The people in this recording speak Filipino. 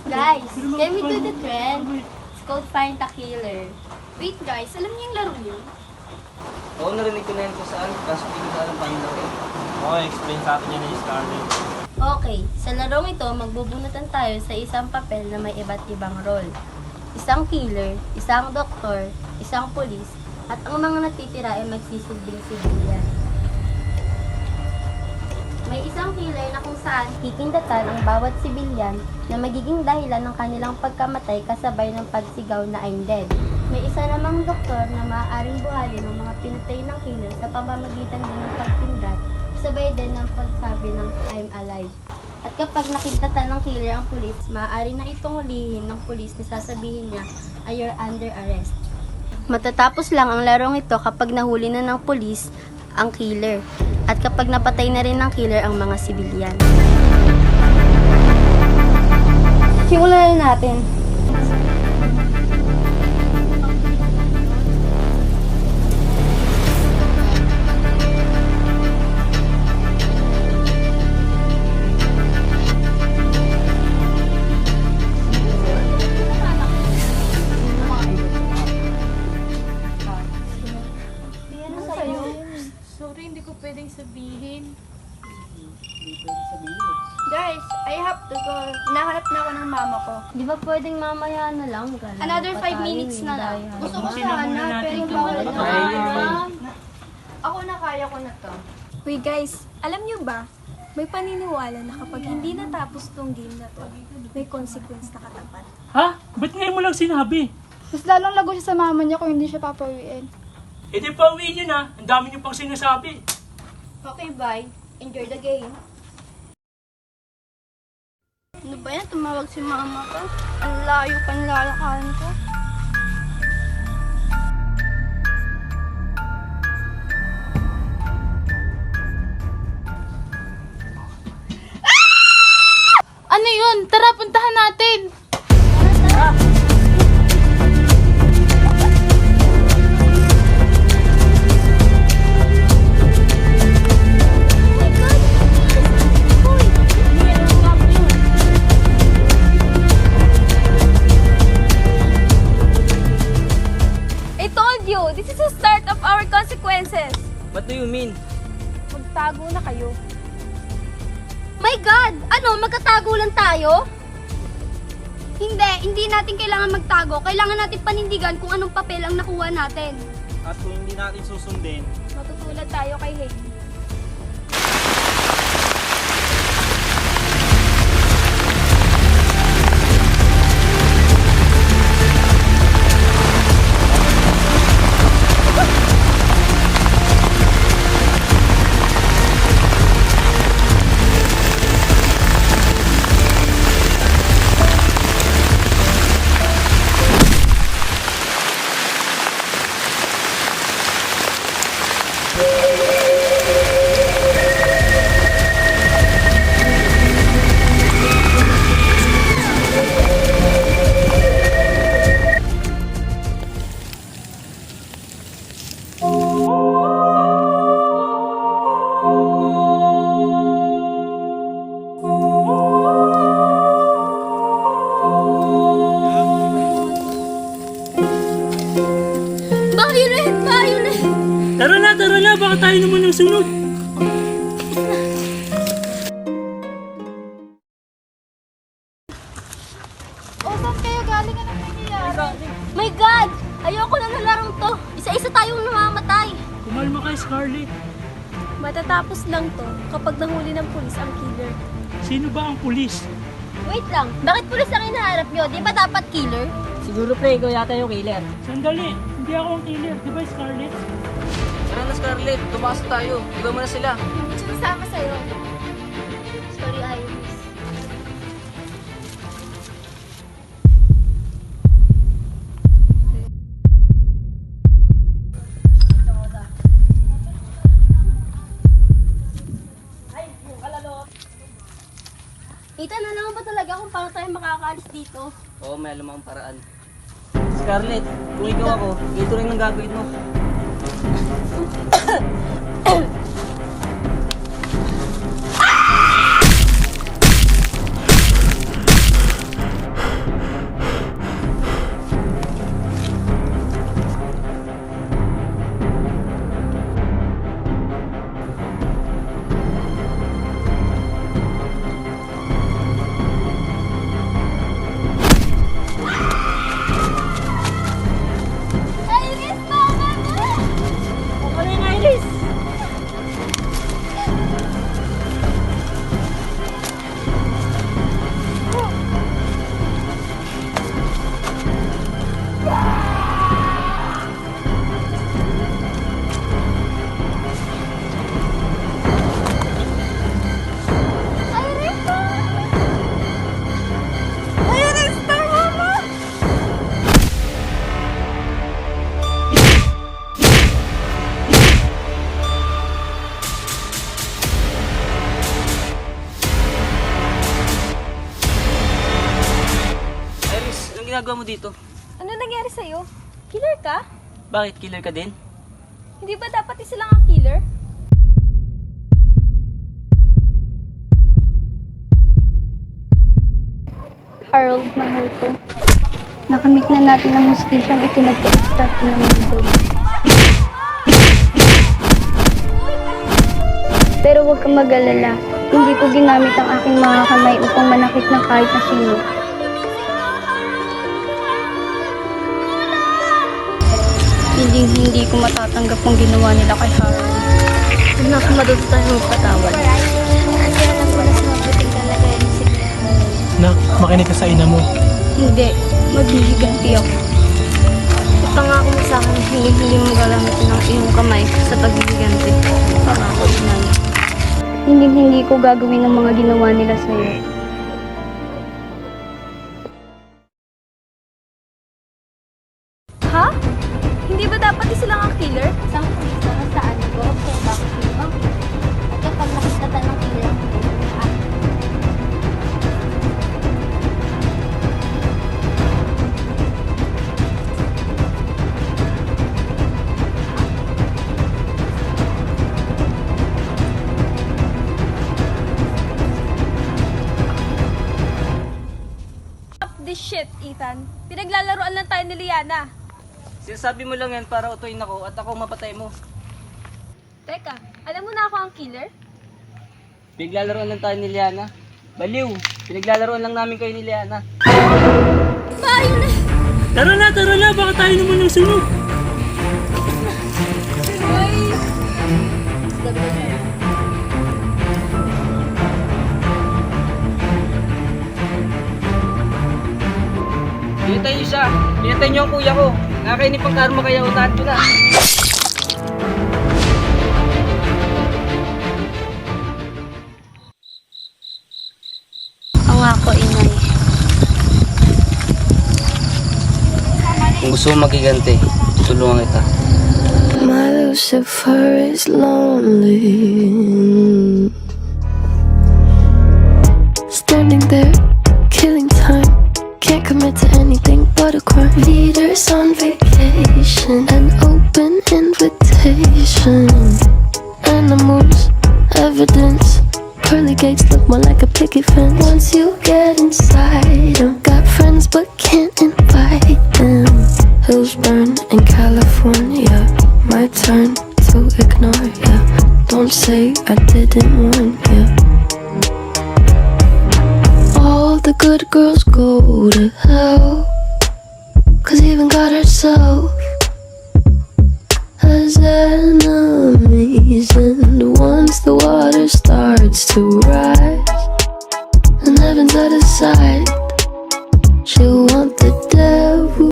Guys, can we do the trend? It's called Find the Killer. Wait guys, alam niyo yung laro yun? Oo, narinig ko na yun kung saan, kaso hindi ko alam paano laro. Oo, explain sa atin yan ni Scarlett. Okay, sa larong ito, magbubunutan tayo sa isang papel na may iba't ibang role. Isang killer, isang doktor, isang pulis, at ang mga natitira ay magsisilbing sibilyan. May isang killer na kung saan kikindatan ang bawat sibilyan na magiging dahilan ng kanilang pagkamatay kasabay ng pagsigaw na I'm dead. May isa namang doktor na maaaring buhalin ng mga pinatay ng killer sa pamamagitan din ng pagpindat, sabay din ng pagsabi ng I'm alive. At kapag nakintatan ng killer ang pulis, maaari na itong hulihin ng pulis na sasabihin niya ay you're under arrest. Matatapos lang ang larong ito kapag nahuli na ng pulis ang killer at kapag napatay na rin ng killer ang mga sibilyan. Simulan na natin. Sorry, hindi ko pwedeng sabihin. Guys, I have to go. Nahanap na ako ng mama ko. Di ba pwedeng mamaya na lang? Another 5 minutes na lang. Gusto ko sana, pero bawal na. Ako na, kaya ko na to. Wait guys, alam niyo ba? May paniniwala na kapag hindi natapos tong game na to, may consequence na katapat. Ha? Ba't ngayon mo lang sinabi? Mas lalong lago siya sa mama niya kung hindi siya papawiin. E di pa uwiin nyo na. Ang dami nyo pang sinasabi. Okay, bye. Enjoy the game. Ano ba yan? Tumawag si mama ko. Ang layo pa nilalakaran ko. Ano yun? Tara, puntahan natin! I told you, this is the start of our consequences. What do you mean? Magtago na kayo. My God! Ano? Magkatago lang tayo? Hindi natin kailangan magtago. Kailangan natin panindigan kung anong papel ang nakuha natin. At kung hindi natin susundin, Matutulad tayo kay Hailey. tara na, baka tayo naman ang sunod. Saan kayo galing? Anong nangyayari? My God! Ayoko na ng larong to. Isa-isa tayong namamatay. Kumalma kay Scarlett. Matatapos lang to kapag nahuli ng pulis ang killer. Sino ba ang pulis? Wait lang, bakit pulis ang hinaharap nyo? Di ba dapat killer? Siguro pre, ikaw yata yung killer. Sandali, hindi ako ang killer. Di ba Scarlett? Tara na Scarlett, tumakas tayo. Iba mo na sila. Hindi siya kasama sa'yo. Sorry, Iris. Ethan, alam mo ba talaga kung paano tayo makakaalis dito? Oo, may alam akong paraan. Scarlett, kung ikaw ako, ito rin ang gagawin mo. ginagawa mo dito? Ano nangyari sa'yo? Killer ka? Bakit? Killer ka din? Hindi ba dapat isa lang ang killer? Harold, mahal ko. Nakamit na natin ang hustisyang itinag-extract ng mundo. Pero huwag kang mag-alala. Hindi ko ginamit ang aking mga kamay upang manakit ng kahit na sino. Hindi ko matatanggap ang ginawa nila kay Harold. Anak, maduto tayo magpatawad. Alam ko na sa mabuting kalagayan ni si Nak, makinig ka sa ina mo. Hindi, maghihiganti ako. Ipangako mo sa akin, hindi mo gagamitin ang iyong kamay sa paghihiganti. Pangako, inay. Hindi ko gagawin ang mga ginawa nila sa'yo. Ha? Hindi ba dapat isa lang ang killer? Isang pulis na saan nag-o-observe ako sa ibang killer. At kapag nakita ng killer ang killer, Stop this shit, Ethan. Pinaglalaroan lang tayo ni Liana. Sinasabi mo lang yan para utuin ako at ako mapatay mo. Teka, alam mo na ako ang killer? Pinaglalaroan lang tayo ni Liana. Baliw! Pinaglalaroan lang namin kayo ni Liana. Tara na, baka tayo naman ang sunod. Pinatay niyo siya! Pinatay niyo ang kuya ko! Nakakainip ang karma kaya utahan ko na! Pangako, inay. Kung gusto mo magiganti, tulungan kita. My Lucifer is lonely. Standing there, killing time. Can't commit to anything but a crime. Leaders on vacation, an open invitation. Animals, evidence. Pearly gates look more like a picket fence. Once you get inside 'em, got friends but can't invite them. Hills burn in California. My turn to ignore ya. Don't say I didn't warn ya. All the good girls go to hell, 'cause even God herself has enemies. And